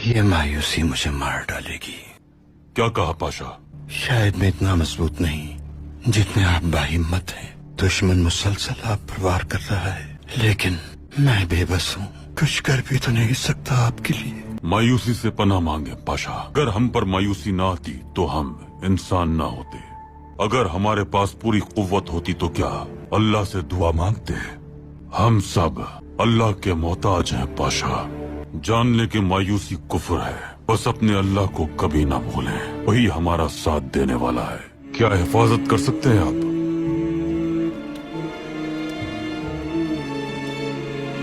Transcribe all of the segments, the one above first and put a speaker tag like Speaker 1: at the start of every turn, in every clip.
Speaker 1: ये मायूसी मुझे मार डालेगी।
Speaker 2: क्या कहा पाशा?
Speaker 1: शायद मैं इतना मजबूत नहीं जितने आप बाहिम्मत हैं। दुश्मन मुसलसल आप पर वार कर रहा है, लेकिन मैं बेबस हूँ। कुछ कर भी तो नहीं सकता आपके लिए।
Speaker 2: मायूसी से पनाह मांगे पाशा। अगर हम पर मायूसी ना आती तो हम इंसान ना होते। अगर हमारे पास पूरी कुव्वत होती तो क्या अल्लाह से दुआ मांगते? हम सब अल्लाह के मोहताज हैं पाशा। जान ले कि मायूसी कुफ्र है। बस अपने अल्लाह को कभी ना भूलें, वही हमारा साथ देने वाला है। क्या हिफाजत कर सकते हैं आप?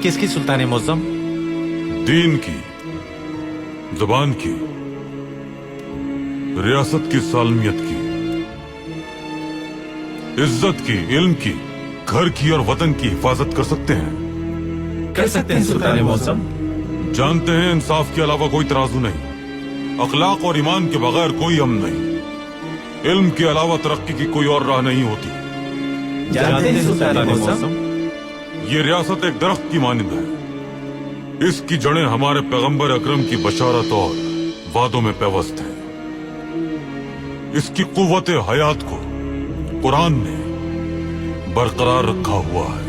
Speaker 3: किसकी सुल्तान मुअज्जम?
Speaker 2: दीन की, जुबान की, रियासत की, सालमियत की, इज्जत की, इल्म की, घर की और वतन की हिफाजत कर सकते हैं।
Speaker 3: कर सकते हैं सुल्तान मुअज्जम।
Speaker 2: जानते हैं इंसाफ के अलावा कोई तराजू नहीं, अखलाक और ईमान के बगैर कोई अमन नहीं, इल्म के अलावा तरक्की की कोई और राह नहीं होती।
Speaker 3: जानते हैं सुल्तान मुअज्जम।
Speaker 2: ये रियासत एक दरख्त की मानिंद है। इसकी जड़ें हमारे पैगंबर अकरम की बशारत और वादों में पैवस्त हैं। इसकी कुव्वत हयात को कुरान ने बरकरार रखा हुआ है।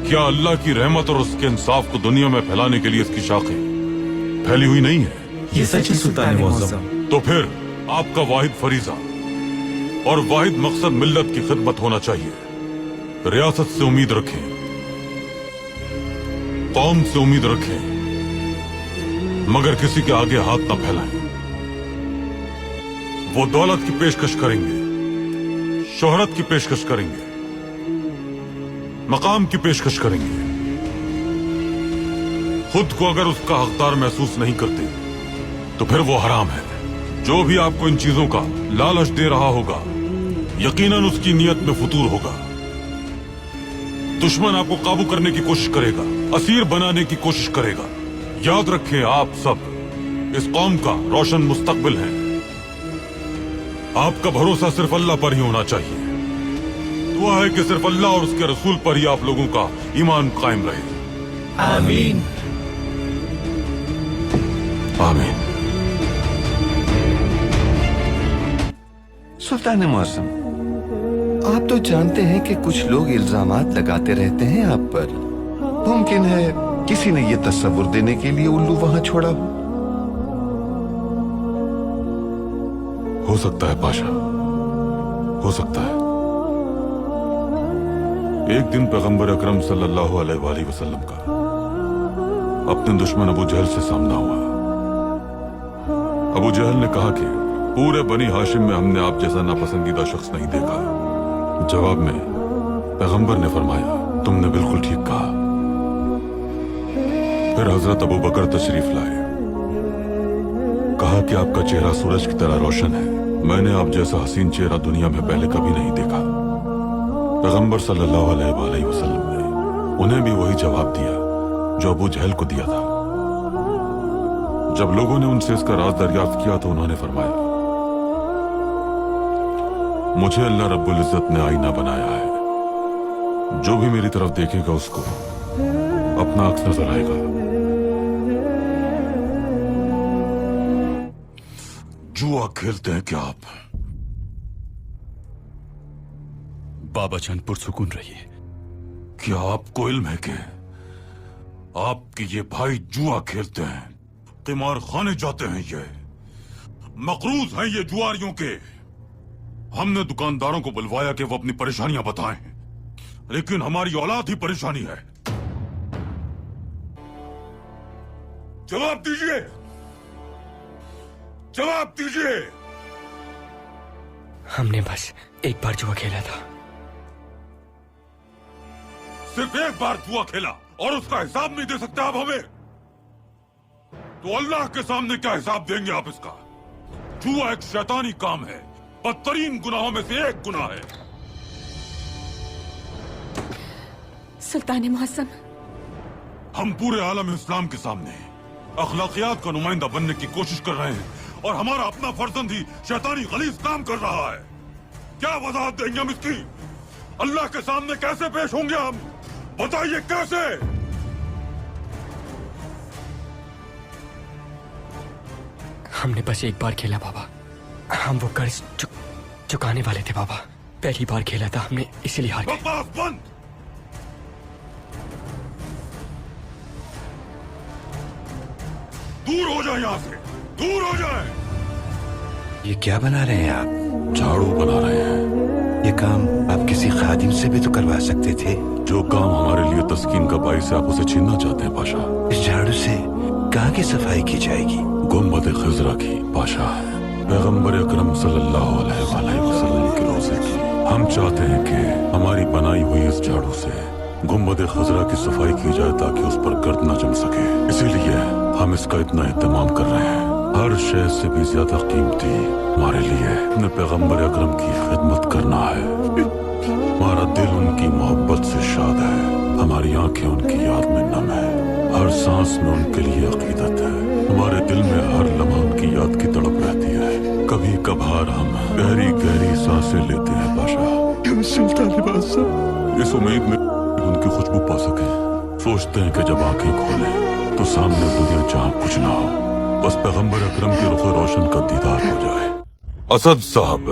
Speaker 2: क्या अल्लाह की रहमत और उसके इंसाफ को दुनिया में फैलाने के लिए इसकी शाखें फैली हुई नहीं है?
Speaker 3: ये सच है सुल्तान मुअज्जम।
Speaker 2: तो फिर आपका वाहिद फरीजा और वाहिद मकसद मिल्लत की खिदमत होना चाहिए। रियासत से उम्मीद रखें, कौम से उम्मीद रखें, मगर किसी के आगे हाथ न फैलाएं। वो दौलत की पेशकश करेंगे, शोहरत की पेशकश करेंगे, मकाम की पेशकश करेंगे। खुद को अगर उसका हकदार महसूस नहीं करते तो फिर वो हराम है। जो भी आपको इन चीजों का लालच दे रहा होगा, यकीनन उसकी नीयत में फुतूर होगा। दुश्मन आपको काबू करने की कोशिश करेगा, असीर बनाने की कोशिश करेगा। याद रखें, आप सब इस कौम का रोशन मुस्तकबिल हैं। आपका भरोसा सिर्फ अल्लाह पर ही होना चाहिए। दुआ है कि सिर्फ अल्लाह और उसके रसूल पर ही आप लोगों का ईमान कायम रहे।
Speaker 3: आमीन।
Speaker 2: आमीन।
Speaker 4: सुल्तान मुअज्जम, आप तो जानते हैं कि कुछ लोग इल्जामात लगाते रहते हैं आप पर। मुमकिन है किसी ने ये तस्वुर देने के लिए उल्लू वहां छोड़ा
Speaker 2: हो सकता है पाशा, हो सकता है। एक दिन पैगंबर अकरम सल्लल्लाहु अलैहि वसल्लम का अपने दुश्मन अबू जहल से सामना हुआ। अबू जहल ने कहा कि पूरे बनी हाशिम में हमने आप जैसा नापसंदीदा शख्स नहीं देखा। जवाब में पैगंबर ने फरमाया, तुमने बिल्कुल ठीक कहा। फिर हजरत अबू बकर तशरीफ लाए। कहा कि आपका चेहरा सूरज की तरह रोशन है। मैंने आप जैसा हसीन चेहरा दुनिया में पहले कभी नहीं देखा। पैगंबर सल्लल्लाहु अलैहि वसल्लम ने उन्हें भी वही जवाब दिया जो अबू जहल को दिया था। जब लोगों ने उनसे इसका राज दरियाफ्त किया तो उन्होंने फरमाया, मुझे अल्लाह रब्बुल इज्जत ने आईना बनाया है। जो भी मेरी तरफ देखेगा उसको अपना अक्स नजर आएगा। जुआ खेलते हैं क्या आप?
Speaker 1: बाबा जान पुरसुकून रहिए।
Speaker 2: क्या आपको इल्म है कि आपके ये भाई जुआ खेलते हैं, किमार खाने जाते हैं, ये मकरूज हैं ये जुआरियों के। हमने दुकानदारों को बुलवाया कि वो अपनी परेशानियां बताएं, लेकिन हमारी औलाद ही परेशानी है। जवाब दीजिए, जवाब दीजिए।
Speaker 5: हमने बस एक बार जुआ खेला था।
Speaker 2: सिर्फ एक बार जुआ खेला और उसका हिसाब नहीं दे सकते आप हमें? तो अल्लाह के सामने क्या हिसाब देंगे आप इसका? जुआ एक शैतानी काम है, बदतरीन गुनाहों में से एक गुनाह है।
Speaker 6: सुल्तान मुअज्जम,
Speaker 2: हम पूरे आलम इस्लाम के सामने अखलाकियात का नुमाइंदा बनने की कोशिश कर रहे हैं और हमारा अपना फर्जंद ही शैतानी गलीज काम कर रहा है। क्या वजाहत देंगे हम इसकी? अल्लाह के सामने कैसे पेश होंगे हम? बताइए कैसे?
Speaker 5: हमने बस एक बार खेला बाबा। हम वो कर्ज चुकाने वाले थे बाबा। पहली बार खेला था हमने, इसीलिए हार गए।
Speaker 2: बकवास बंद। दूर हो जाए यहाँ से, दूर हो जाए।
Speaker 1: ये क्या बना रहे हैं आप?
Speaker 2: झाड़ू बना रहे हैं।
Speaker 1: ये काम आप किसी खादिम से भी तो करवा सकते थे।
Speaker 2: जो काम हमारे लिए तस्कीन का बाइस है, आप उसे छीनना चाहते हैं पाशा।
Speaker 1: इस झाड़ू से कहाँ की सफाई की जाएगी?
Speaker 2: गुम्बद खिजरा की पाशा, पैगंबर अकरम सल्लल्लाहु अलैहि वसल्लम के रोज़े की। हम चाहते हैं कि हमारी बनाई हुई इस झाड़ू से गुम्बद खिजरा की सफाई की जाए ताकि उस पर गर्द न जम सके। इसीलिए हम इसका इतना एहतमाम कर रहे हैं। हर शय से भी ज्यादा कीमती हमारे लिए अपने पैगंबर अकरम की खिदमत करना है। हमारा दिल उनकी मोहब्बत से शाद है, हमारी आंखें उनकी याद में नम है, हर सांस में उनके लिए अकीदत है, हमारे दिल में हर लम्हा उनकी याद की तड़प रहती है। कभी कभार हम गहरी गहरी सांसें लेते हैं पाशा, इस उम्मीद में उनकी खुशबू पा सके। सोचते हैं कि जब आंखें खोलें तो सामने दुनिया जहां कुछ ना हो, बस पैगंबर अकरम के रुख रोशन का दीदार हो जाए। असद साहब।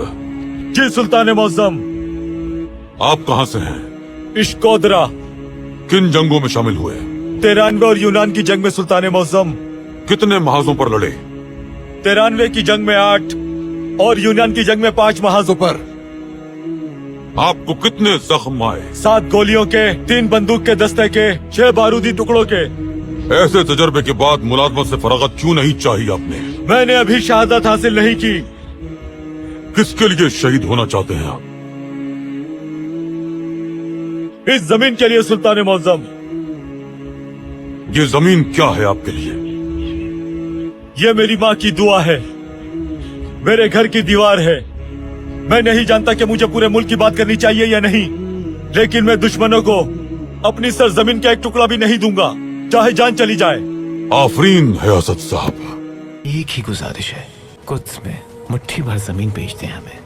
Speaker 3: जी सुल्तान मौसम।
Speaker 2: आप कहाँ से हैं?
Speaker 3: इश्कोदरा।
Speaker 2: किन जंगों में शामिल हुए?
Speaker 3: 93 और यूनान की जंग में सुल्तान मौसम।
Speaker 2: कितने महाजों पर लड़े?
Speaker 3: 93 की जंग में 8 और यूनान की जंग में 5 महाजों पर।
Speaker 2: आपको कितने जख्म आए?
Speaker 3: 7 गोलियों के, 3 बंदूक के दस्ते के, 6 बारूदी टुकड़ों के।
Speaker 2: ऐसे तजर्बे के बाद मुलाजमत से फरागत क्यों नहीं चाहिए आपने?
Speaker 3: मैंने अभी शहादत हासिल नहीं की।
Speaker 2: किसके लिए शहीद होना चाहते हैं आप?
Speaker 3: इस जमीन के लिए सुल्तान मौसम।
Speaker 2: ये जमीन क्या है आपके लिए?
Speaker 3: ये मेरी माँ की दुआ है, मेरे घर की दीवार है। मैं नहीं जानता कि मुझे पूरे मुल्क की बात करनी चाहिए या नहीं, लेकिन मैं दुश्मनों को अपनी सरजमीन का एक टुकड़ा भी नहीं दूंगा, चाहे जान चली जाए।
Speaker 2: आफरीन है असद साहब।
Speaker 7: एक ही गुजारिश है, कुछ में मुट्ठी भर जमीन बेच दें हमें।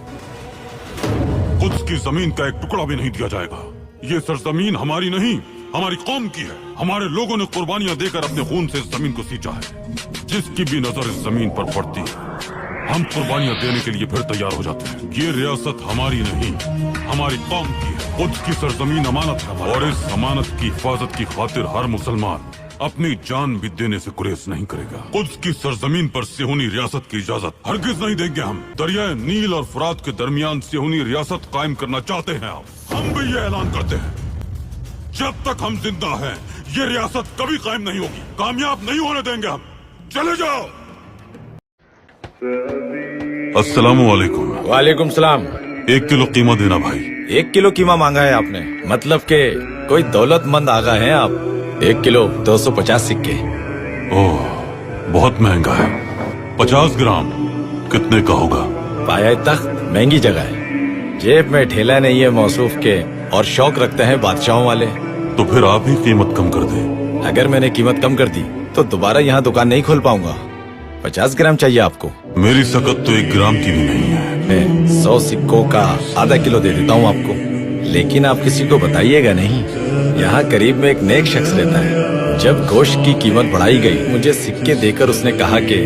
Speaker 2: कुछ की जमीन का एक टुकड़ा भी नहीं दिया जाएगा। ये सरजमीन हमारी नहीं, हमारी कौम की है। हमारे लोगों ने कुर्बानियां देकर अपने खून से इस जमीन को सींचा है। जिसकी भी नजर इस जमीन पर पड़ती है, हम कुर्बानियां देने के लिए फिर तैयार हो जाते हैं। ये रियासत हमारी नहीं, हमारी कौम की है। कुछ की सरजमीन अमानत है हमारी, और इस अमानत की हिफाजत की खातिर हर मुसलमान अपनी जान भी देने से गुरेज नहीं करेगा। कुछ की सरजमीन पर सेहूनी रियासत की इजाजत हरगिज नहीं देंगे हम। दरियाए नील और फुरात के दरमियान सेहूनी रियासत कायम करना चाहते हैं आप। हम भी ये ऐलान करते हैं, जब तक हम जिंदा हैं ये रियासत कभी कायम नहीं होगी, कामयाब नहीं होने देंगे हम। चले जाओ। अस्सलामु अलैकुम।
Speaker 3: वालेकुम सलाम।
Speaker 2: 1 किलो कीमा देना भाई।
Speaker 3: 1 किलो कीमा मांगा है आपने, मतलब के कोई दौलतमंद आगा हैं आप। 1 किलो 250 सिक्के।
Speaker 2: ओह, बहुत महंगा है। 50 ग्राम कितने का होगा?
Speaker 3: पाया तख्त महंगी जगह है, जेब में ठेला नहीं है मौसूफ के, और शौक रखते हैं बादशाहों वाले।
Speaker 2: तो फिर आप ही कीमत कम कर दें।
Speaker 3: अगर मैंने कीमत कम कर दी तो दोबारा यहाँ दुकान नहीं खोल पाऊंगा। 50 ग्राम चाहिए आपको।
Speaker 2: मेरी सकत तो 1 ग्राम की भी नहीं है।
Speaker 3: मैं 100 सिक्कों का आधा किलो दे देता हूँ आपको, लेकिन आप किसी को बताइएगा नहीं। यहाँ करीब में एक नेक शख्स रहता है। जब गोश्त की कीमत बढ़ाई गई, मुझे सिक्के देकर उसने कहा कि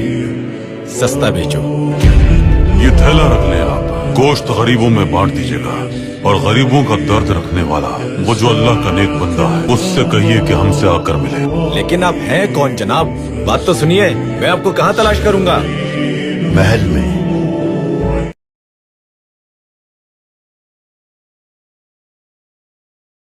Speaker 3: सस्ता बेचो।
Speaker 2: ये थैला रख लें आप, गोश्त गरीबों में बांट दीजिएगा। और गरीबों का दर्द रखने वाला वो जो अल्लाह का नेक बंदा है, उससे कहिए कि हमसे आकर मिले।
Speaker 3: लेकिन आप हैं कौन जनाब? बात तो सुनिए, मैं आपको कहाँ तलाश करूंगा?
Speaker 1: महल में